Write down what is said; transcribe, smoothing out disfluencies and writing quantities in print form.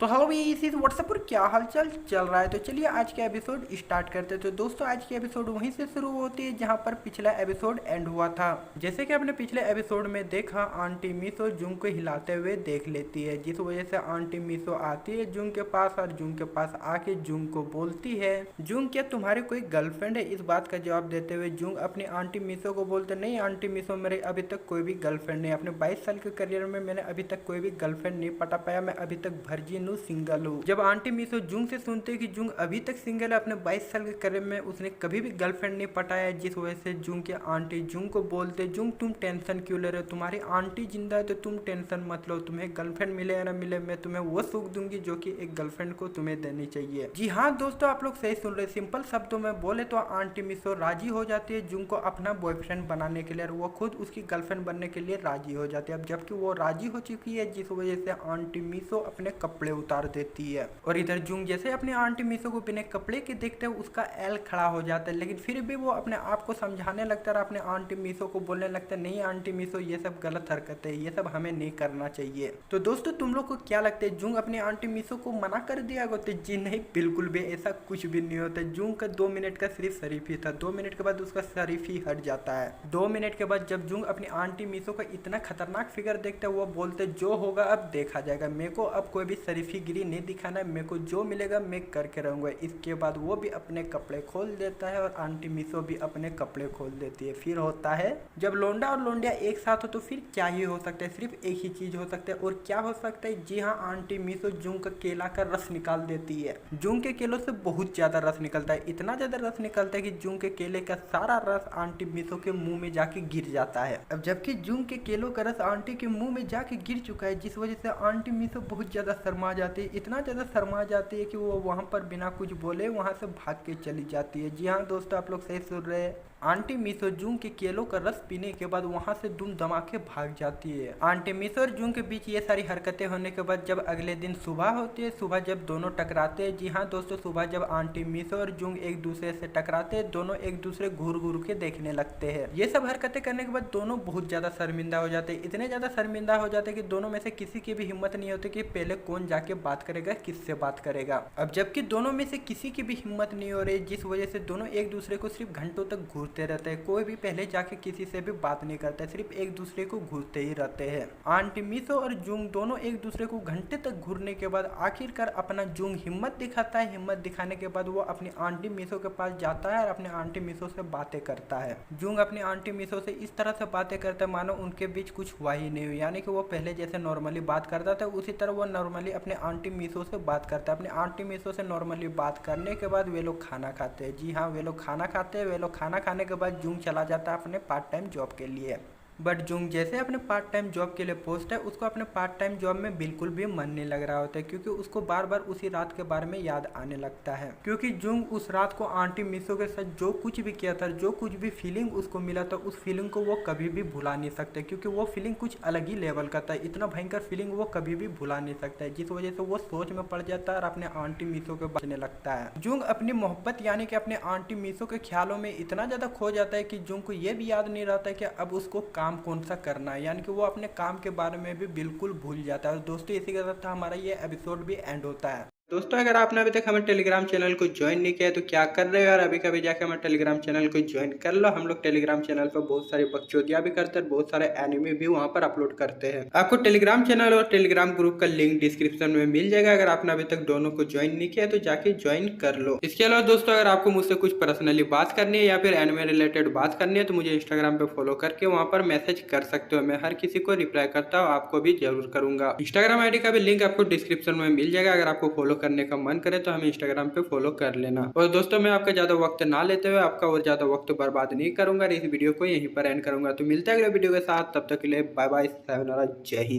तो हेलो भाई, इसी व्हाट्सएप पर क्या हालचाल चल रहा है। तो चलिए आज का एपिसोड स्टार्ट करते हैं। तो दोस्तों आज की एपिसोड वहीं से शुरू होती है जहां पर पिछला एपिसोड एंड हुआ था। जैसे कि आपने पिछले एपिसोड में देखा, आंटी मिसो जुंग को हिलाते हुए देख लेती है, जिस वजह से आंटी मिसो आती है जुंग के पास और जुंग के पास आके जुंग को बोलती है, जुंग क्या तुम्हारी कोई गर्लफ्रेंड है। इस बात का जवाब देते हुए जुंग अपनी आंटी मिसो को बोलते, नहीं आंटी मिसो, मेरे अभी तक कोई भी गर्लफ्रेंड नहीं। अपने 22 साल के करियर में मैंने अभी तक कोई भी गर्लफ्रेंड नहीं पटा पाया, मैं अभी तक वर्जिन हूँ, सिंगल हूँ। जब आंटी मिसो जुंग से सुनते हैं कि जुंग अभी तक सिंगल है, अपने 22 साल के करियर में उसने कभी भी गर्लफ्रेंड नहीं पटाया, जिस वजह से जुंग के आंटी जुंग को बोलते, जुंग तुम टेंशन क्यों ले रहे हो, तुम्हारी आंटी जिंदा है तो तुम टेंशन मत लो, तुम्हें गर्लफ्रेंड मिले या ना मिले मैं तुम्हें वो सुख दूंगी जो कि एक गर्लफ्रेंड को तुम्हें देनी चाहिए। जी हाँ दोस्तों, आप लोग सही सुन रहे। सिंपल शब्दों में बोले तो आंटी मिसो राजी हो जाती है जुंग को अपना बॉयफ्रेंड बनाने के लिए, और वो खुद उसकी गर्लफ्रेंड बनने के लिए राजी हो जाती है। अब जबकि वो राजी हो चुकी है, जिस वजह से आंटी मिसो अपने कपड़े उतार देती है, और इधर जुंग जैसे अपने आंटी मिसो को बिना कपड़े के देखते हैं उसका एल खड़ा हो जाता है। लेकिन फिर भी वो अपने आप को समझाने लगता है, अपने आंटी मिसो को बोलने लगता है, नहीं आंटी मिसो ये सब गलत हरकत है, ये सब हमें नहीं करना चाहिए। तो दोस्तों तुम लोग को क्या लगता है, जुंग अपनी आंटी मिसो को मना कर दिया होता? जी नहीं, बिल्कुल भी ऐसा कुछ भी नहीं होता। जुंग का 2 मिनट का सिर्फ शरीफ ही था, 2 मिनट के बाद उसका शरीफ ही हट जाता है। 2 मिनट के बाद जब जुंग अपनी आंटी मिसो का इतना खतरनाक फिगर देखते हैं, वो बोलते जो होगा अब देखा जाएगा, मेरे को अब कोई भी शरीफी गिरी नहीं दिखाना है, मेरे को जो मिलेगा मैं करके रहूंगा। इसके बाद वो भी अपने कपड़े खोल देता है और आंटी मिसो भी अपने कपड़े खोल देती है। फिर होता है जब लोंडा और लोंडिया एक साथ हो तो फिर क्या ही हो सकता है, सिर्फ एक ही चीज हो सकता है, और क्या हो सकता है, जी हाँ आंटी मिसो जुंग का केला का रस निकाल देती है। जुंग के केलों से बहुत ज्यादा रस निकलता है, इतना ज्यादा रस निकलता है कि जुंग के केले का सारा रस आंटी मिसो के मुंह में जाके गिर जाता है। अब जबकि जुंग के केलों का रस आंटी के मुंह में जाके गिर चुका है, जिस वजह से आंटी मिसो बहुत ज्यादा शर्मा जाती है, इतना ज्यादा शर्मा जाती है कि वो वहां पर बिना कुछ बोले वहां से भाग के चली जाती है। जी हाँ दोस्तों, आप लोग सही सुन रहे हैं। आंटी मिसो जुंग के केलों का रस पीने के बाद वहां से दुम दमाके भाग जाती है। आंटी मिसो और जुंग के बीच ये सारी हरकतें होने के बाद जब अगले दिन सुबह होती है, सुबह जब दोनों टकराते हैं, जी हाँ दोस्तों, सुबह जब आंटी मिसो और जुंग एक दूसरे से टकराते हैं, दोनों एक दूसरे घूर घूर के देखने लगते हैं। ये सब हरकतें करने के बाद दोनों बहुत ज्यादा शर्मिंदा हो जाते हैं, इतने ज्यादा शर्मिंदा हो जाते हैं कि दोनों में से किसी की भी हिम्मत नहीं होती कि पहले कौन जाके बात करेगा, किससे बात करेगा। अब जबकि दोनों में से किसी की भी हिम्मत नहीं हो रही, जिस वजह से दोनों एक दूसरे को सिर्फ घंटों तक घूरते रहते हैं, कोई भी पहले जाके किसी से भी बात नहीं करता है, सिर्फ एक दूसरे को घूरते ही रहते हैं। आंटी मिसो और जुंग दोनों एक दूसरे को घंटे तक घूरने के बाद आखिरकार अपना जुंग हिम्मत दिखाता है। हिम्मत दिखाने के बाद वो अपनी आंटी मिसो के पास जाता है और अपने आंटी मिसो से बातें करता है। जुंग अपनी आंटी मिसो से इस तरह से बातें करता है मानो उनके बीच कुछ हुआ ही नहीं हुई, यानी कि वो पहले जैसे नॉर्मली बात करता था उसी तरह वो नॉर्मली अपने आंटी मिसो से बात करता है। अपने आंटी मिसो से नॉर्मली बात करने के बाद वे लोग खाना खाते हैं। जी हाँ, वे लोग खाना खाते हैं। वे लोग खाना खाने के बाद जुंग चला जाता है अपने पार्ट टाइम जॉब के लिए। बट जुंग जैसे अपने पार्ट टाइम जॉब के लिए पहुंचता है, उसको अपने पार्ट टाइम जॉब में बिल्कुल भी मन नहीं लग रहा होता है, क्योंकि उसको बार बार उसी रात के बारे में याद आने लगता है। क्योंकि जुंग उस रात को आंटी मिसो के साथ जो कुछ भी किया था, जो कुछ भी फीलिंग उसको मिला था, उस फीलिंग को वो कभी भी भुला नहीं सकते, क्योंकि वो फीलिंग कुछ अलग ही लेवल का था। इतना भयंकर फीलिंग वो कभी भी भुला नहीं सकता है, जिस वजह से वो सोच में पड़ जाता है और अपने आंटी मिसो के बचने लगता है। जुंग अपनी मोहब्बत यानी कि अपने आंटी मिसो के ख्यालों में इतना ज्यादा खो जाता है कि जुंग को ये भी याद नहीं रहता है कि अब उसको काम कौन सा करना, यानी कि वो अपने काम के बारे में भी बिल्कुल भूल जाता है। और दोस्तों इसी के साथ हमारा ये एपिसोड भी एंड होता है। दोस्तों अगर आपने अभी तक हमारे टेलीग्राम चैनल को ज्वाइन नहीं किया है तो क्या कर रहे हो यार, अभी कभी जाके हमारे टेलीग्राम चैनल को ज्वाइन कर लो। हम लोग टेलीग्राम चैनल पर बहुत सारी बकचोदियां भी करते हैं, बहुत सारे एनिमे भी वहां पर अपलोड करते हैं। आपको टेलीग्राम चैनल और टेलीग्राम ग्रुप का लिंक डिस्क्रिप्शन में मिल जाएगा। अगर आपने अभी तक दोनों को ज्वाइन नहीं किया तो जाके ज्वाइन कर लो। इसके अलावा दोस्तों अगर आपको मुझसे कुछ पर्सनली बात करनी है या फिर एनिमे रिलेटेड बात करनी है तो मुझे इंस्टाग्राम पे फॉलो करके वहां पर मैसेज कर सकते हो। मैं हर किसी को रिप्लाई करता हूँ, आपको भी जरूर करूंगा। इंस्टाग्राम आईडी का भी लिंक आपको डिस्क्रिप्शन में मिल जाएगा। अगर आपको फॉलो करने का मन करे तो हमें इंस्टाग्राम पे फॉलो कर लेना। और दोस्तों मैं आपका ज्यादा वक्त ना लेते हुए आपका और ज्यादा वक्त बर्बाद नहीं करूंगा, इस वीडियो को यहीं पर एंड करूंगा। तो मिलते हैं अगले वीडियो के साथ, तब तक के लिए बाय बाय, सायोनारा, जय हिंद।